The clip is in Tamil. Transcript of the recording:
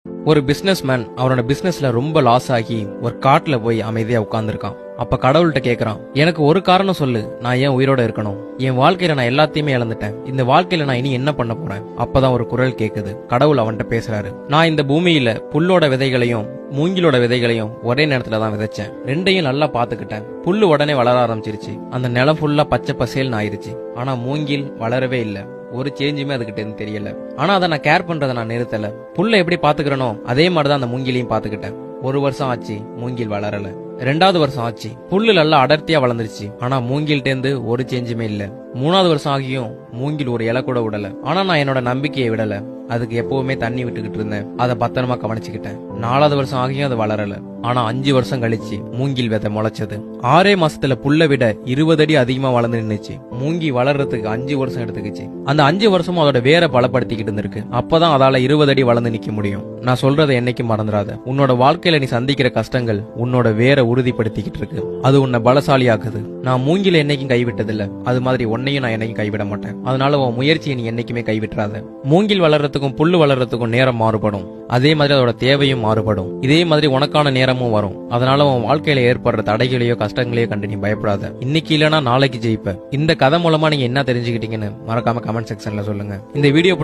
ஒரு பிசினஸ்மேன் அவனோட பிசினஸ்ல ரொம்ப லாஸ் ஆகி ஒரு காட்டுல போய் அமைதியா உட்கார்ந்துருக்கான். அப்ப கடவுள்கிட்ட கேக்குறான், எனக்கு ஒரு காரணம் சொல்லு, நான் ஏன் உயிரோட இருக்கணும்? என் வாழ்க்கையில நான் எல்லாத்தையுமே இழந்துட்டேன். இந்த வாழ்க்கையில நான் இனி என்ன பண்ண போறேன்? அப்பதான் ஒரு குரல் கேக்குது. கடவுள் அவன்கிட்ட பேசுறாரு, நான் இந்த பூமியில புல்லோட விதைகளையும் மூங்கிலோட விதைகளையும் ஒரே நேரத்துல தான் விதைச்சேன். ரெண்டையும் நல்லா பாத்துக்கிட்டேன். புல்லு உடனே வளர ஆரம்பிச்சிருச்சு. அந்த நிலம் ஃபுல்லா பச்சை பசேல்னு ஆயிருச்சு. ஆனா மூங்கில் வளரவே இல்ல. ஒரு சேஞ்சுமே அதுகிட்ட இருந்து தெரியல. ஆனா அதை நான் கேர் பண்றதை நான் நிறுத்தல. புல்ல எப்படி பாத்துக்கிறனோ அதே மாதிரிதான் அந்த மூங்கிலையும் பாத்துக்கிட்டேன். 1 வருஷம் ஆச்சு, மூங்கில் வளரல. 2வது வருஷம் ஆச்சு, புல்லு நல்லா அடர்த்தியா வளர்ந்துருச்சு. ஆனா மூங்கில்ட்ட இருந்து ஒரு சேஞ்சுமே இல்ல. 3வது வருஷம் ஆகியும் மூங்கில் ஒரு இலை கூட விடல. ஆனா நான் என்னோட நம்பிக்கையை விடல. அதுக்கு எப்பவுமே தண்ணி விட்டுக்கிட்டு இருந்தேன். அதை பத்திரமா கவனிச்சுக்கிட்டேன். 4வது வருஷம் ஆகியும் அது வளரல. ஆனா 5 வருஷம் கழிச்சு மூங்கில் விதை முளைச்சது. 6 மாசத்துல புல்ல விட 20 அடி அதிகமா வளர்ந்து நின்னுச்சு. மூங்கி வளர்றதுக்கு 5 வருஷம் எடுத்துக்கிச்சு. அந்த 5 வருஷமும் அதோட வேரை பலப்படுத்திக்கிட்டு இருந்திருக்கு. அப்பதான் அதால 20 அடி வளர்ந்து நிக்க முடியும். நான் சொல்றதை என்னைக்கும் மறந்துடாத. உன்னோட வாழ்க்கையில நீ சந்திக்கிற கஷ்டங்கள் உன்னோட வேரை உறுதிப்படுத்திக்கிட்டு இருக்கு. அது உன்னை பலசாலியாக்குது. நான் மூங்கில என்னைக்கும் கைவிட்டதில்ல. அது மாதிரி உன்னையும் நான் என்னைக்கும் கைவிட மாட்டேன். அதனால உன் முயற்சியை நீ என்னைக்குமே கைவிட்டுறாத. மூங்கில் வளர்றதுக்கும் புல்லு வளர்றதுக்கும் நேரம் மாறுபடும். அதே மாதிரி அதோட தேவையும் மாறுபடும். இதே மாதிரி உனக்கான நேரமும் வரும். அதனால உன் வாழ்க்கையில ஏற்படுற தடைகளையோ கஷ்டங்களையோ கண்டு நீ பயப்படாத. இன்னைக்கு இல்லனா நாளைக்கு ஜெயிப்ப. இந்த கதை மூலமா நீங்க என்ன தெரிஞ்சுக்கிட்டீங்கன்னு மறக்காம கமெண்ட் செக்ஷன்ல சொல்லுங்க. இந்த வீடியோ பிடிச்ச